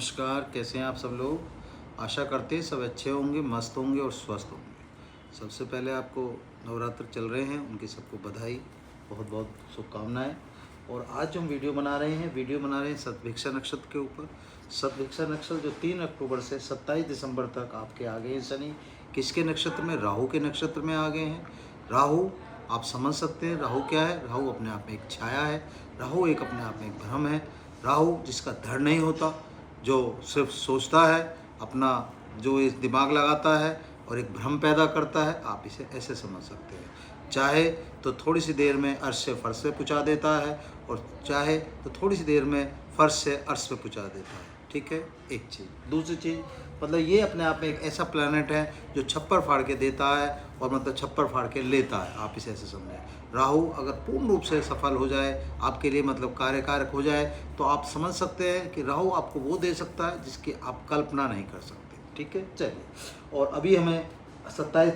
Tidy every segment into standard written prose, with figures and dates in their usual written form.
नमस्कार, कैसे हैं आप सब लोग। आशा करते हैं सब अच्छे होंगे, मस्त होंगे और स्वस्थ होंगे। सबसे पहले आपको नवरात्र चल रहे हैं, उनकी सबको बधाई, बहुत बहुत शुभकामनाएं। और आज जो हम वीडियो बना रहे हैं सतभिक्षा नक्षत्र के ऊपर। सतभिक्षा नक्षत्र जो 3 अक्टूबर से 27 दिसंबर तक आपके आ गए हैं शनि। किसके नक्षत्र में? राहु के नक्षत्र में आ गए हैं। राहु आप समझ सकते हैं राहु क्या है। राहु अपने आप में एक छाया है, राहु एक अपने आप में एक भ्रम है। राहु जिसका धड़ नहीं होता, जो सिर्फ सोचता है अपना, जो इस दिमाग लगाता है और एक भ्रम पैदा करता है, आप इसे ऐसे समझ सकते हैं। चाहे तो थोड़ी सी देर में अर्श से फर्श पे पहुँचा देता है और चाहे तो थोड़ी सी देर में फर्श से अर्श पे पहुँचा देता है। ठीक है, एक चीज़। दूसरी चीज़, मतलब ये अपने आप में एक ऐसा प्लैनेट है जो छप्पर फाड़ के देता है और मतलब छप्पर फाड़ के लेता है, आप इसे ऐसे समझें। राहु अगर पूर्ण रूप से सफल हो जाए आपके लिए, मतलब कार्यकारक हो जाए, तो आप समझ सकते हैं कि राहु आपको वो दे सकता है जिसकी आप कल्पना नहीं कर सकते। ठीक है, चलिए। और अभी हमें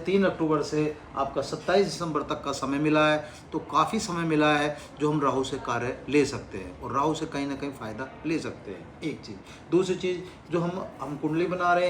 3 अक्टूबर से आपका 27 दिसंबर तक का समय मिला है, तो काफ़ी समय मिला है जो हम राहु से कार्य ले सकते हैं और राहु से कहीं ना कहीं फ़ायदा ले सकते हैं, एक चीज़। दूसरी चीज़, जो हम कुंडली बना रहे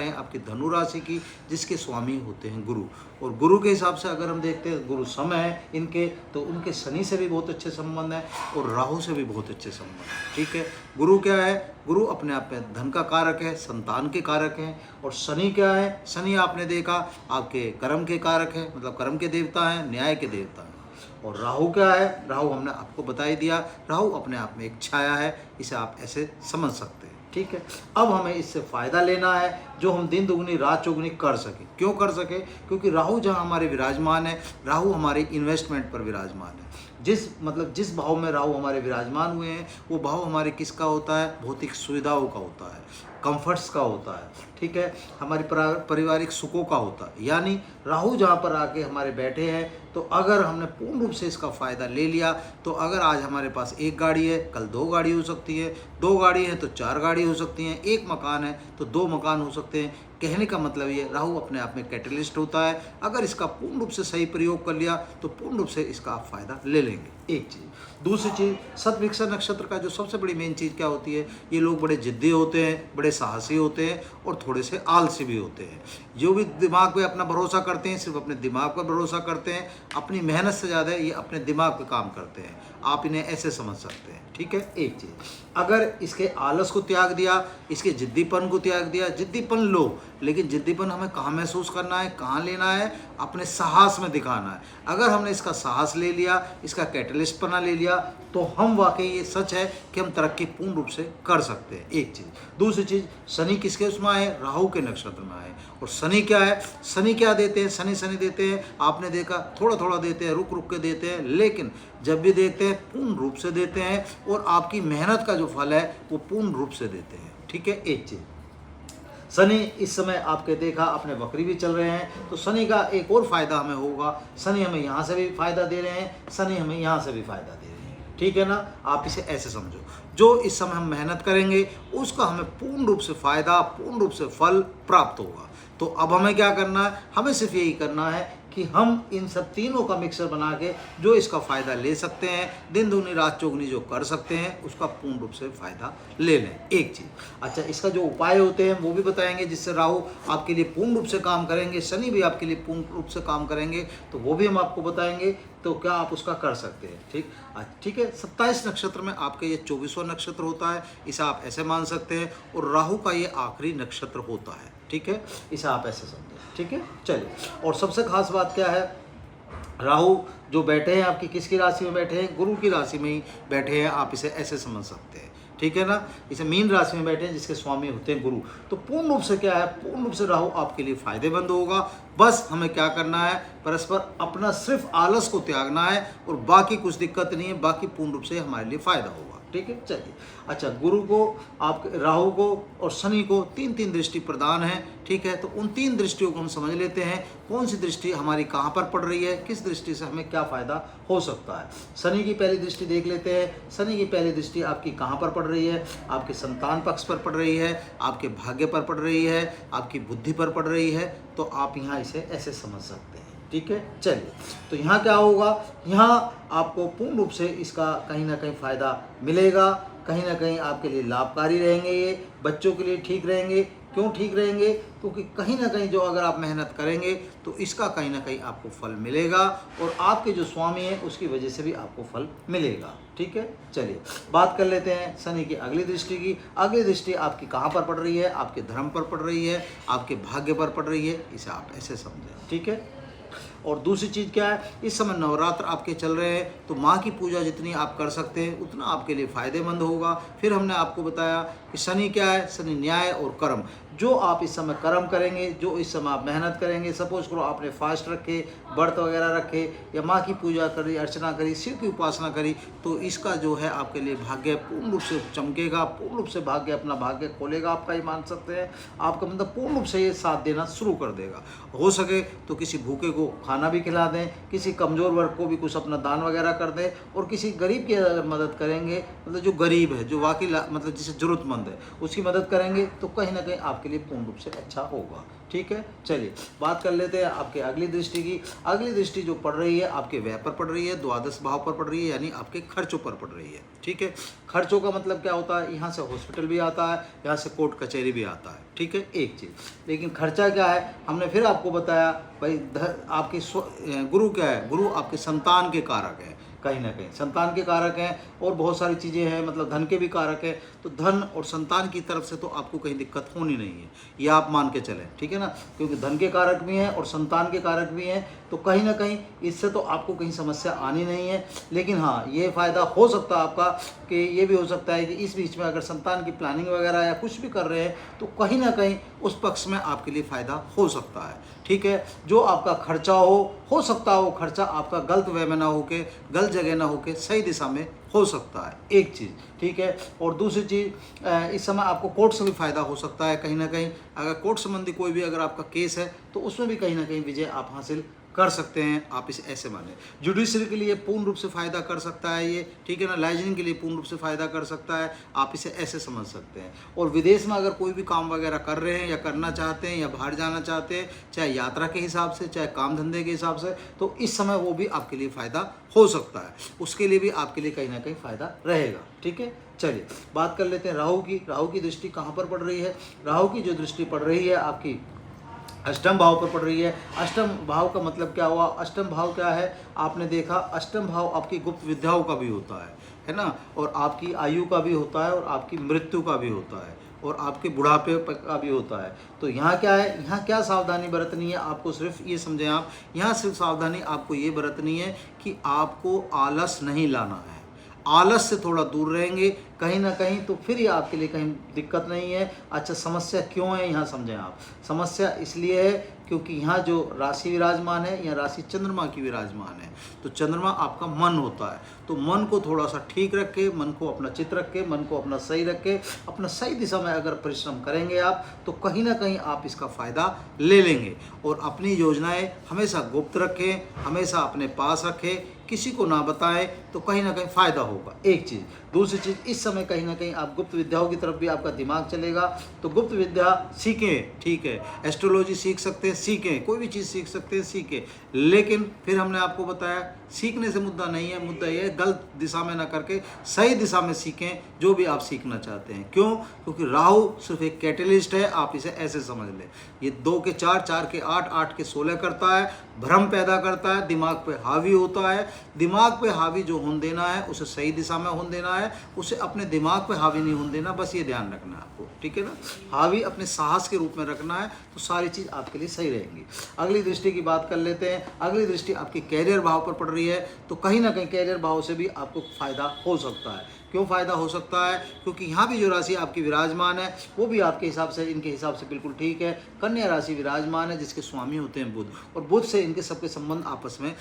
हैं आपकी धनु राशि की, जिसके स्वामी होते हैं गुरु। और गुरु के हिसाब से अगर हम देखते हैं, गुरु समय है इनके, तो उनके शनि से भी बहुत अच्छे संबंध हैं और राहु से भी बहुत अच्छे संबंध हैं। ठीक है, गुरु क्या है? गुरु अपने आप में धन का कारक है, संतान के कारक हैं। और शनि क्या है? शनि आपने देखा आपके कर्म के कारक है, मतलब कर्म के देवता हैं, न्याय के देवता हैं। और राहु क्या है? राहु हमने आपको बता ही दिया, राहु अपने आप में एक छाया है, इसे आप ऐसे समझ सकते हैं। ठीक है, अब हमें इससे फ़ायदा लेना है जो हम दिन दुगनी रात चौगुनी कर सके। क्यों कर सके? क्योंकि राहु जहाँ हमारे विराजमान है, राहु हमारे इन्वेस्टमेंट पर विराजमान है। जिस भाव में राहु हमारे विराजमान हुए हैं, वो भाव हमारे किसका होता है? भौतिक सुविधाओं का होता है, कंफर्ट्स का होता है। ठीक है, हमारी पारिवारिक सुखों का होता है। यानी राहु जहाँ पर आके हमारे बैठे हैं, तो अगर हमने पूर्ण रूप से इसका फ़ायदा ले लिया, तो अगर आज हमारे पास एक गाड़ी है, कल 2 गाड़ी हो सकती है, 2 गाड़ी है तो 4 गाड़ी हो सकती हैं, एक मकान है तो 2 मकान हो सकते हैं। कहने का मतलब ये, राहु अपने आप में कैटलिस्ट होता है। अगर इसका पूर्ण रूप से सही प्रयोग कर लिया तो पूर्ण रूप से इसका आप फ़ायदा ले लेंगे, एक चीज़। दूसरी चीज़, सतभिक्षा नक्षत्र का जो सबसे बड़ी मेन चीज़ क्या होती है? ये लोग बड़े जिद्दी होते हैं, बड़े साहसी होते हैं और थोड़े से आलसी भी होते हैं। जो भी दिमाग पे अपना भरोसा करते हैं, सिर्फ अपने दिमाग पर भरोसा करते हैं, अपनी मेहनत से ज़्यादा ये अपने दिमाग पे काम करते हैं, आप इन्हें ऐसे समझ सकते हैं। ठीक है, एक चीज़। अगर इसके आलस को त्याग दिया, इसके जिद्दीपन को त्याग दिया, जिद्दीपन लो, लेकिन जिद्दीपन हमें कहाँ महसूस करना है, कहाँ लेना है? अपने साहस में दिखाना है। अगर हमने इसका साहस ले लिया, इसका कैटलिस्टपना ले लिया, तो हम वाकई, ये सच है कि हम तरक्की पूर्ण रूप से कर सकते हैं, एक चीज़। दूसरी चीज़, शनि किसके उसमें आए? राहु के नक्षत्र में आए। और शनि क्या है? शनि क्या देते हैं? शनि देते हैं, आपने देखा थोड़ा थोड़ा देते हैं, रुक रुक के देते हैं, लेकिन जब भी देते हैं पूर्ण रूप से देते हैं और आपकी मेहनत का जो फल है वो पूर्ण रूप से देते हैं। ठीक है, एक चीज़। शनि इस समय आपके देखा अपने वक्री भी चल रहे हैं, तो शनि का एक और फायदा हमें होगा। शनि हमें यहाँ से भी फायदा दे रहे हैं, शनि हमें यहाँ से भी फायदा दे रहे हैं। ठीक है ना, आप इसे ऐसे समझो, जो इस समय हम मेहनत करेंगे उसका हमें पूर्ण रूप से फायदा, पूर्ण रूप से फल प्राप्त होगा। तो अब हमें क्या करना है? हमें सिर्फ यही करना है कि हम इन सब तीनों का मिक्सर बना के जो इसका फ़ायदा ले सकते हैं, दिन दूनी रात चौगुनी जो कर सकते हैं, उसका पूर्ण रूप से फ़ायदा ले लें, एक चीज़। अच्छा, इसका जो उपाय होते हैं वो भी बताएंगे, जिससे राहु आपके लिए पूर्ण रूप से काम करेंगे, शनि भी आपके लिए पूर्ण रूप से काम करेंगे, तो वो भी हम आपको बताएंगे, तो क्या आप उसका कर सकते हैं। ठीक है। 27 नक्षत्र में आपका ये 24वां नक्षत्र होता है, इसे आप ऐसे मान सकते हैं। और राहु का ये आखिरी नक्षत्र होता है। ठीक है, इसे आप ऐसे समझें। ठीक है, चलिए। और सबसे खास बात क्या है? राहु जो बैठे हैं आपकी किसकी राशि में बैठे हैं? गुरु की राशि में ही बैठे हैं, आप इसे ऐसे समझ सकते हैं। ठीक है ना, इसे मीन राशि में बैठे हैं जिसके स्वामी होते हैं गुरु। तो पूर्ण रूप से क्या है? पूर्ण रूप से राहु आपके लिए फायदेमंद होगा। बस हमें क्या करना है? परस्पर अपना सिर्फ आलस को त्यागना है और बाकी कुछ दिक्कत नहीं है, बाकी पूर्ण रूप से हमारे लिए फायदा होगा। ठीक है, चलिए। अच्छा, गुरु को, आप राहु को और शनि को 3-3 दृष्टि प्रदान है। ठीक है, तो उन 3 दृष्टियों को हम समझ लेते हैं, कौन सी दृष्टि हमारी कहाँ पर पड़ रही है, किस दृष्टि से हमें क्या फ़ायदा हो सकता है। शनि की पहली दृष्टि देख लेते हैं। शनि की पहली दृष्टि आपकी कहाँ पर पड़ रही है? आपके संतान पक्ष पर पड़ रही है, आपके भाग्य पर पड़ रही है, आपकी बुद्धि पर पड़ रही है। तो आप यहाँ इसे ऐसे समझ सकते हैं। ठीक है, चलिए। तो यहाँ क्या होगा? यहाँ आपको पूर्ण रूप से इसका कहीं ना कहीं फ़ायदा मिलेगा, कहीं ना कहीं आपके लिए लाभकारी रहेंगे। ये बच्चों के लिए ठीक रहेंगे। क्यों ठीक रहेंगे? क्योंकि कहीं ना कहीं जो अगर आप मेहनत करेंगे तो इसका कहीं ना कहीं आपको फल मिलेगा, और आपके जो स्वामी हैं उसकी वजह से भी आपको फल मिलेगा। ठीक है, चलिए बात कर लेते हैं शनि की अगली दृष्टि की। अगली दृष्टि आपकी कहाँ पर पड़ रही है? आपके धर्म पर पड़ रही है, आपके भाग्य पर पड़ रही है। इसे आप ऐसे समझें। ठीक है, और दूसरी चीज़ क्या है, इस समय नवरात्र आपके चल रहे हैं, तो माँ की पूजा जितनी आप कर सकते हैं उतना आपके लिए फ़ायदेमंद होगा। फिर हमने आपको बताया कि शनि क्या है? शनि न्याय और कर्म। जो आप इस समय कर्म करेंगे, जो इस समय आप मेहनत करेंगे, सपोज करो आपने फास्ट रखे, व्रत वगैरह रखे, या माँ की पूजा करी, अर्चना करी, शिव की उपासना करी, तो इसका जो है आपके लिए भाग्य पूर्ण रूप से चमकेगा, पूर्ण रूप से भाग्य अपना भाग्य खोलेगा आपका, ही मान सकते हैं। आपका मतलब पूर्ण रूप से ये साथ देना शुरू कर देगा। हो सके तो किसी भूखे को खाना भी खिला दें, किसी कमज़ोर वर्ग को भी कुछ अपना दान वगैरह कर दें, और किसी गरीब की अगर मदद करेंगे, मतलब जो गरीब है, जो वाकई मतलब जिसे ज़रूरतमंद है, उसकी मदद करेंगे तो कहीं ना कहीं आपके लिए पूर्ण रूप से अच्छा होगा। ठीक है, चलिए बात कर लेते हैं आपके अगली दृष्टि की। अगली दृष्टि जो पड़ रही है आपके व्यय पर पड़ रही है, द्वादश भाव पर पड़ रही है, यानी आपके खर्चों पर पड़ रही है। ठीक है, खर्चों का मतलब क्या होता है? यहाँ से हॉस्पिटल भी आता है, यहाँ से कोर्ट कचहरी भी आता है। ठीक है, एक चीज़। लेकिन खर्चा क्या है? हमने फिर आपको बताया भाई, आपके गुरु क्या है? गुरु आपके संतान के कारक है, कहीं ना कहीं संतान के कारक हैं, और बहुत सारी चीज़ें हैं, मतलब धन के भी कारक हैं। तो धन और संतान की तरफ से तो आपको कहीं दिक्कत होनी नहीं है, ये आप मान के चलें। ठीक है ना, क्योंकि धन के कारक भी हैं और संतान के कारक भी हैं, तो कहीं ना कहीं इससे तो आपको कहीं समस्या आनी नहीं है। लेकिन हाँ, ये फ़ायदा हो सकता है आपका कि ये भी हो सकता है कि इस बीच में अगर संतान की प्लानिंग वगैरह या कुछ भी कर रहे हैं, तो कहीं ना कहीं उस पक्ष में आपके लिए फ़ायदा हो सकता है। ठीक है, जो आपका खर्चा हो सकता है वो खर्चा आपका गलत वे में ना होके, गलत जगह ना होके, सही दिशा में हो सकता है, एक चीज़। ठीक है, और दूसरी चीज़, इस समय आपको कोर्ट से भी फ़ायदा हो सकता है। कहीं ना कहीं अगर कोर्ट संबंधी कोई भी अगर आपका केस है, तो उसमें भी कहीं ना कहीं विजय आप हासिल कर सकते हैं। आप इसे ऐसे माने। जुडिशरी के लिए पूर्ण रूप से फ़ायदा कर सकता है ये। ठीक है ना, लाइजनिंग के लिए पूर्ण रूप से फ़ायदा कर सकता है। आप इसे ऐसे समझ सकते हैं। और विदेश में अगर कोई भी काम वगैरह कर रहे हैं या करना चाहते हैं या बाहर जाना चाहते हैं, चाहे यात्रा के हिसाब से, चाहे काम धंधे के हिसाब से, तो इस समय वो भी आपके लिए फ़ायदा हो सकता है। उसके लिए भी आपके लिए कहीं ना कहीं फ़ायदा रहेगा। ठीक है, चलिए बात कर लेते हैं राहु की। राहु की दृष्टि कहाँ पर पड़ रही है? राहु की जो दृष्टि पड़ रही है आपकी अष्टम भाव पर पड़ रही है। अष्टम भाव का मतलब क्या हुआ? अष्टम भाव क्या है? आपने देखा, अष्टम भाव आपकी गुप्त विद्याओं का भी होता है ना, और आपकी आयु का भी होता है, और आपकी मृत्यु का भी होता है, और आपके बुढ़ापे का भी होता है। तो यहाँ क्या है? यहाँ क्या सावधानी बरतनी है आपको? सिर्फ ये समझें आप, यहाँ सिर्फ सावधानी आपको ये बरतनी है कि आपको आलस नहीं लाना है। आलस से थोड़ा दूर रहेंगे कहीं ना कहीं, तो फिर ये आपके लिए कहीं दिक्कत नहीं है। अच्छा, समस्या क्यों है यहाँ समझें आप। समस्या इसलिए है क्योंकि यहाँ जो राशि विराजमान है, यहाँ राशि चंद्रमा की विराजमान है। तो चंद्रमा आपका मन होता है, तो मन को थोड़ा सा ठीक रखे, मन को अपना चित रखे, मन को अपना सही रखे, अपना सही दिशा में अगर परिश्रम करेंगे आप, तो कहीं ना कहीं आप इसका फ़ायदा ले लेंगे। और अपनी योजनाएं हमेशा गुप्त रखें, हमेशा अपने पास रखें, किसी को ना बताएं, तो कहीं ना कहीं फ़ायदा होगा, एक चीज़। दूसरी चीज़, इस समय कहीं ना कहीं आप गुप्त विद्याओं की तरफ भी आपका दिमाग चलेगा, तो गुप्त विद्या सीखें। ठीक है, एस्ट्रोलॉजी सीख सकते हैं, सीखें, कोई भी चीज़ सीख सकते हैं, सीखें। लेकिन फिर हमने आपको बताया, सीखने से मुद्दा नहीं है, मुद्दा ये है गलत दिशा में ना करके सही दिशा में सीखें जो भी आप सीखना चाहते हैं। क्यों? क्योंकि राहु सिर्फ एक कैटलिस्ट है, आप इसे ऐसे समझ लें। ये 2 के 4, 4 के 8, 8 के 16 करता है, भ्रम पैदा करता है, दिमाग पे हावी होता है। दिमाग पे हावी जो होने देना है उसे सही दिशा में होने देना है, उसे अपने दिमाग पे हावी नहीं होने देना, बस ये ध्यान रखना है आपको। ठीक है ना, हावी अपने साहस के रूप में रखना है, तो सारी चीज़ आपके लिए सही रहेंगी। अगली दृष्टि की बात कर लेते हैं। अगली दृष्टि आपकी कैरियर भाव पर पड़ रही है, तो कहीं ना कहीं कैरियर भाव से भी आपको फ़ायदा हो सकता है। क्यों फ़ायदा हो सकता है? क्योंकि यहाँ भी जो राशि आपकी विराजमान है वो भी आपके हिसाब से, इनके हिसाब से बिल्कुल ठीक है। कन्या राशि विराजमान है जिसके स्वामी होते हैं बुध, और बुध से इनके सबके संबंध आपस में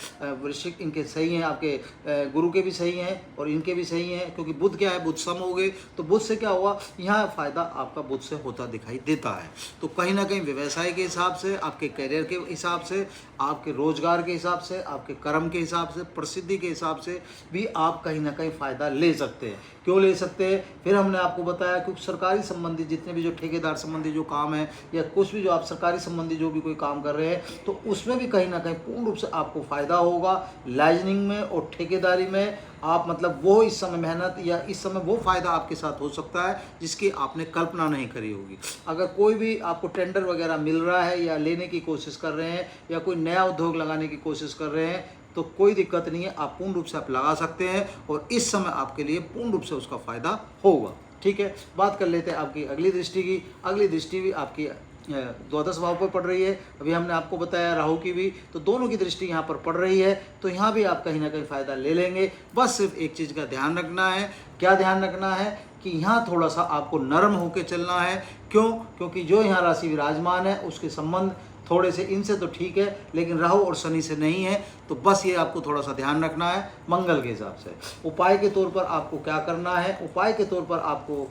वृश्चिक इनके सही हैं, आपके गुरु के भी सही हैं और इनके भी सही हैं। क्योंकि बुध क्या है? बुध सम हो गए, तो बुध से क्या हुआ? यहाँ फ़ायदा आपका बुध से होता दिखाई देता है। तो कहीं ना कहीं व्यवसाय के हिसाब से, आपके करियर के हिसाब से, आपके रोजगार के हिसाब से, आपके कर्म के हिसाब से, प्रसिद्धि के हिसाब से भी आप कहीं ना कहीं फ़ायदा ले सकते हैं। हैं। क्यों ले सकते हैं? फिर हमने आपको बताया क्योंकि सरकारी संबंधी जितने भी जो ठेकेदार संबंधी जो काम है या कुछ भी जो आप सरकारी संबंधी जो भी कोई काम कर रहे हैं तो उसमें भी कहीं ना कहीं पूर्ण रूप से आपको फ़ायदा होगा। लाइजनिंग में और ठेकेदारी में आप मतलब वो इस समय मेहनत या इस समय वो फ़ायदा आपके साथ हो सकता है जिसकी आपने कल्पना नहीं करी होगी। अगर कोई भी आपको टेंडर वगैरह मिल रहा है या लेने की कोशिश कर रहे हैं या कोई नया उद्योग लगाने की कोशिश कर रहे हैं तो कोई दिक्कत नहीं है, आप पूर्ण रूप से आप लगा सकते हैं और इस समय आपके लिए पूर्ण रूप से उसका फ़ायदा होगा। ठीक है, बात कर लेते हैं आपकी अगली दृष्टि की। अगली दृष्टि भी आपकी द्वादश भाव पर पड़ रही है। अभी हमने आपको बताया राहु की भी, तो दोनों की दृष्टि यहाँ पर पड़ रही है, तो यहाँ भी आप कहीं ना कहीं फ़ायदा ले लेंगे। बस सिर्फ एक चीज़ का ध्यान रखना है। क्या ध्यान रखना है? कि यहाँ थोड़ा सा आपको नरम होकर चलना है। क्यों? क्योंकि जो यहाँ राशि विराजमान है उसके संबंध थोड़े से इनसे तो ठीक है लेकिन राहु और शनि से नहीं है, तो बस ये आपको थोड़ा सा ध्यान रखना है मंगल के हिसाब से। उपाय के तौर पर आपको क्या करना है? उपाय के तौर पर आपको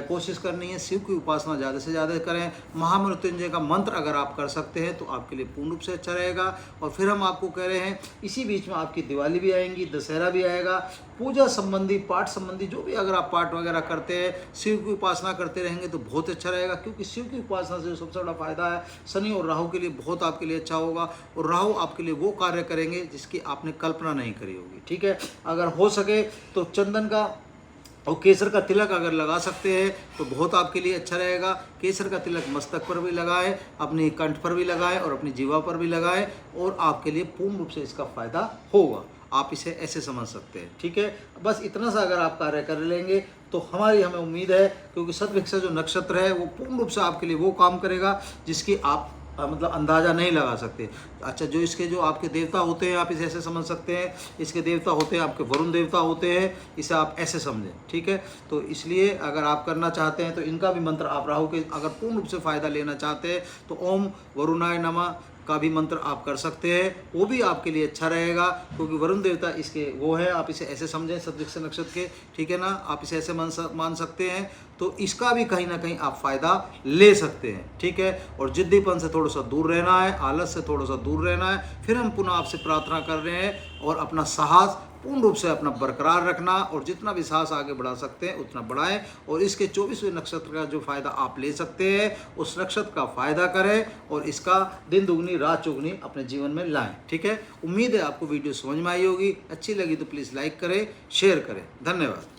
कोशिश करनी है शिव की उपासना ज़्यादा से ज़्यादा करें। महामृत्युंजय का मंत्र अगर आप कर सकते हैं तो आपके लिए पूर्ण रूप से अच्छा रहेगा। और फिर हम आपको कह रहे हैं इसी बीच में आपकी दिवाली भी आएंगी, दशहरा भी आएगा। पूजा संबंधी पाठ संबंधी जो भी अगर आप पाठ वगैरह करते हैं, शिव की उपासना करते रहेंगे तो बहुत अच्छा रहेगा। क्योंकि शिव की उपासना से सबसे बड़ा फायदा है शनि और राहु के लिए बहुत आपके लिए अच्छा होगा और राहु आपके लिए वो कार्य करेंगे जिसकी आपने कल्पना नहीं करी होगी। ठीक है, अगर हो सके तो चंदन का और केसर का तिलक अगर लगा सकते हैं तो बहुत आपके लिए अच्छा रहेगा। केसर का तिलक मस्तक पर भी लगाएं, अपनी कंठ पर भी लगाएं और अपनी जीवा पर भी लगाएं और आपके लिए पूर्ण रूप से इसका फायदा होगा। आप इसे ऐसे समझ सकते हैं। ठीक है, बस इतना सा अगर आप कार्य कर लेंगे तो हमें उम्मीद है क्योंकि शतभिक्षा जो नक्षत्र है वो पूर्ण रूप से आपके लिए वो काम करेगा जिसकी आप मतलब अंदाज़ा नहीं लगा सकते। अच्छा, जो इसके जो आपके देवता होते हैं आप इसे ऐसे समझ सकते हैं, इसके देवता होते हैं आपके वरुण देवता होते हैं, इसे आप ऐसे समझें। ठीक है, तो इसलिए अगर आप करना चाहते हैं तो इनका भी मंत्र आप राहु के अगर पूर्ण रूप से फ़ायदा लेना चाहते हैं तो ओम वरुणाय नमः का भी मंत्र आप कर सकते हैं, वो भी आपके लिए अच्छा रहेगा क्योंकि वरुण देवता इसके वो है। आप इसे ऐसे समझें शतभिक्षा नक्षत्र के, ठीक है ना, आप इसे ऐसे मान सकते हैं। तो इसका भी कहीं ना कहीं आप फ़ायदा ले सकते हैं। ठीक है, और जिद्दीपन से थोड़ा सा दूर रहना है, आलस से थोड़ा सा दूर रहना है। फिर हम पुनः आपसे प्रार्थना कर रहे हैं और अपना साहस पूर्ण रूप से अपना बरकरार रखना और जितना भी साहस आगे बढ़ा सकते हैं उतना बढ़ाएं और इसके 24वें नक्षत्र का जो फ़ायदा आप ले सकते हैं उस नक्षत्र का फ़ायदा करें और इसका दिन दुगनी रात चौगुनी अपने जीवन में लाएं। ठीक है, उम्मीद है आपको वीडियो समझ में आई होगी। अच्छी लगी तो प्लीज़ लाइक करें, शेयर करें। धन्यवाद।